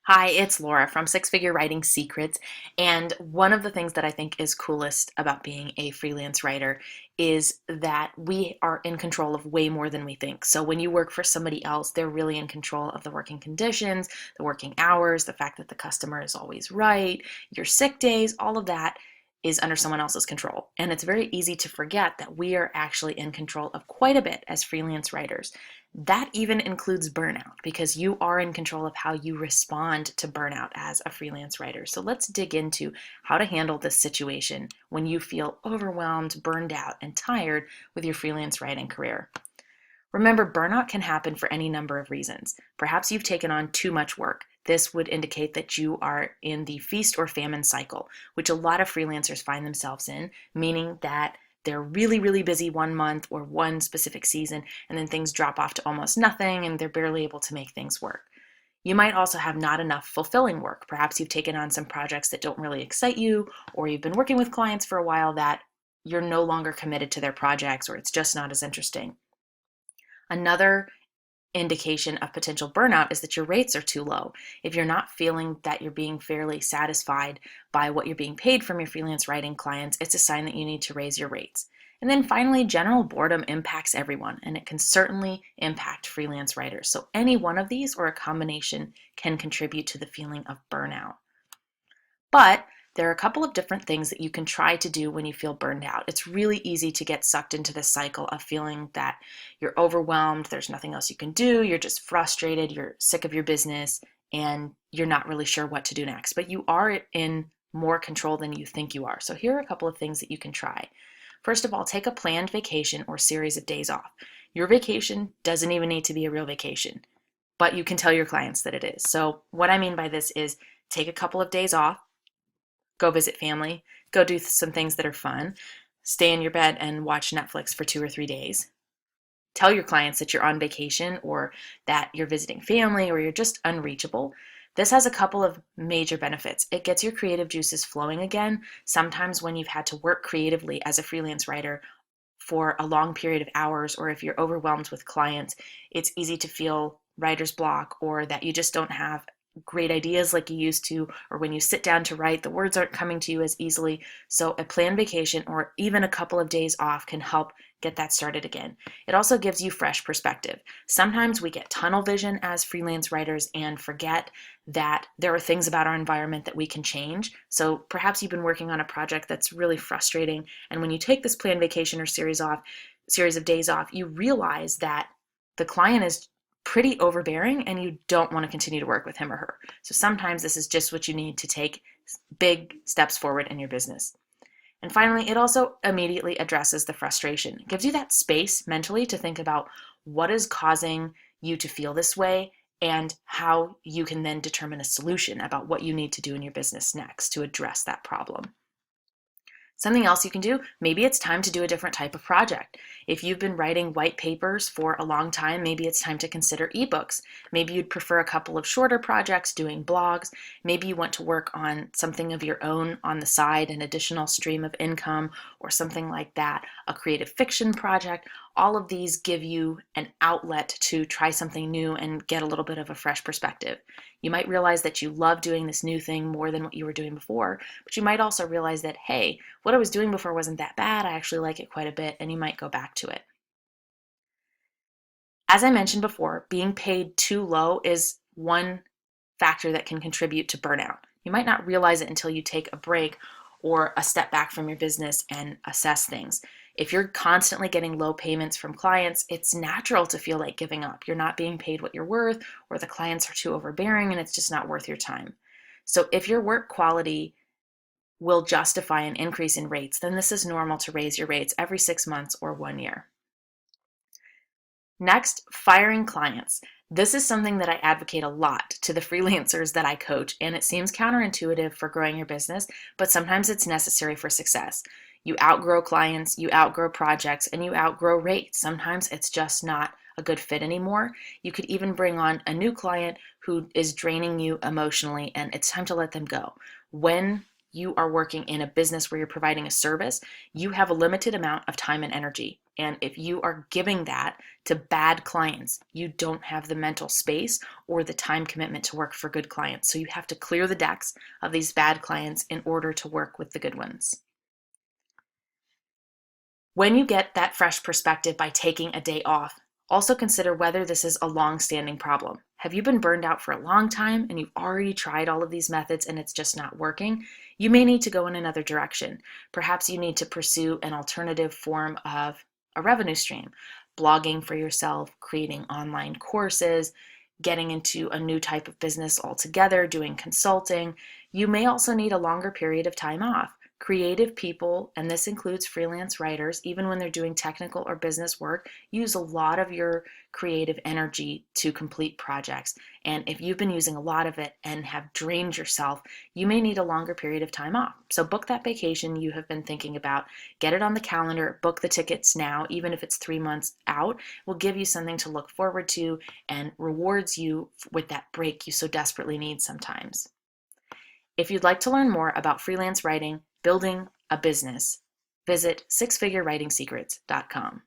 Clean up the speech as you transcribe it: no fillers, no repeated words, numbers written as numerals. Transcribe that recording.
Hi, it's Laura from Six Figure Writing Secrets. And one of the things that I think is coolest about being a freelance writer is that we are in control of way more than we think. So when you work for somebody else, they're really in control of the working conditions, the working hours, the fact that the customer is always right, your sick days, all of that is under someone else's control. And it's very easy to forget that we are actually in control of quite a bit as freelance writers. That even includes burnout because you are in control of how you respond to burnout as a freelance writer. So let's dig into how to handle this situation when you feel overwhelmed, burned out, and tired with your freelance writing career. Remember, burnout can happen for any number of reasons. Perhaps you've taken on too much work. This would indicate that you are in the feast or famine cycle, which a lot of freelancers find themselves in, meaning that they're really, really busy one month or one specific season, and then things drop off to almost nothing and they're barely able to make things work. You might also have not enough fulfilling work. Perhaps you've taken on some projects that don't really excite you, or you've been working with clients for a while that you're no longer committed to their projects, or it's just not as interesting. Another indication of potential burnout is that your rates are too low. If you're not feeling that you're being fairly satisfied by what you're being paid from your freelance writing clients, it's a sign that you need to raise your rates. And then finally, general boredom impacts everyone, and it can certainly impact freelance writers. So any one of these or a combination can contribute to the feeling of burnout. But there are a couple of different things that you can try to do when you feel burned out. It's really easy to get sucked into this cycle of feeling that you're overwhelmed, there's nothing else you can do, you're just frustrated, you're sick of your business, and you're not really sure what to do next. But you are in more control than you think you are. So here are a couple of things that you can try. First of all, take a planned vacation or series of days off. Your vacation doesn't even need to be a real vacation, but you can tell your clients that it is. So what I mean by this is take a couple of days off, go visit family, go do some things that are fun, stay in your bed and watch Netflix for 2 or 3 days. Tell your clients that you're on vacation or that you're visiting family or you're just unreachable. This has a couple of major benefits. It gets your creative juices flowing again. Sometimes when you've had to work creatively as a freelance writer for a long period of hours, or if you're overwhelmed with clients, it's easy to feel writer's block or that you just don't have great ideas like you used to, or when you sit down to write, the words aren't coming to you as easily. So a planned vacation or even a couple of days off can help get that started again. It also gives you fresh perspective. Sometimes we get tunnel vision as freelance writers and forget that there are things about our environment that we can change. So perhaps you've been working on a project that's really frustrating, and when you take this planned vacation or series of days off, you realize that the client is pretty overbearing and you don't want to continue to work with him or her. So sometimes this is just what you need to take big steps forward in your business. And finally, it also immediately addresses the frustration. It gives you that space mentally to think about what is causing you to feel this way and how you can then determine a solution about what you need to do in your business next to address that problem. Something else you can do, maybe it's time to do a different type of project. If you've been writing white papers for a long time, maybe it's time to consider ebooks. Maybe you'd prefer a couple of shorter projects doing blogs. Maybe you want to work on something of your own on the side, an additional stream of income or something like that, a creative fiction project. All of these give you an outlet to try something new and get a little bit of a fresh perspective. You might realize that you love doing this new thing more than what you were doing before, but you might also realize that, hey, what I was doing before wasn't that bad. I actually like it quite a bit, and you might go back to it. As I mentioned before, being paid too low is one factor that can contribute to burnout. You might not realize it until you take a break or a step back from your business and assess things. If you're constantly getting low payments from clients, it's natural to feel like giving up. You're not being paid what you're worth, or the clients are too overbearing and it's just not worth your time. So if your work quality will justify an increase in rates, then this is normal to raise your rates every 6 months or 1 year. Next, firing clients. This is something that I advocate a lot to the freelancers that I coach, and it seems counterintuitive for growing your business, but sometimes it's necessary for success. You outgrow clients, you outgrow projects, and you outgrow rates. Sometimes it's just not a good fit anymore. You could even bring on a new client who is draining you emotionally, and it's time to let them go. When you are working in a business where you're providing a service, you have a limited amount of time and energy. And if you are giving that to bad clients, you don't have the mental space or the time commitment to work for good clients. So you have to clear the decks of these bad clients in order to work with the good ones. When you get that fresh perspective by taking a day off, also consider whether this is a long-standing problem. Have you been burned out for a long time and you've already tried all of these methods and it's just not working? You may need to go in another direction. Perhaps you need to pursue an alternative form of a revenue stream, blogging for yourself, creating online courses, getting into a new type of business altogether, doing consulting. You may also need a longer period of time off. Creative people, and this includes freelance writers, even when they're doing technical or business work, use a lot of your creative energy to complete projects. And if you've been using a lot of it and have drained yourself, you may need a longer period of time off. So book that vacation you have been thinking about, get it on the calendar, book the tickets now, even if it's 3 months out, will give you something to look forward to and rewards you with that break you so desperately need sometimes. If you'd like to learn more about freelance writing, building a business, visit sixfigurewritingsecrets.com.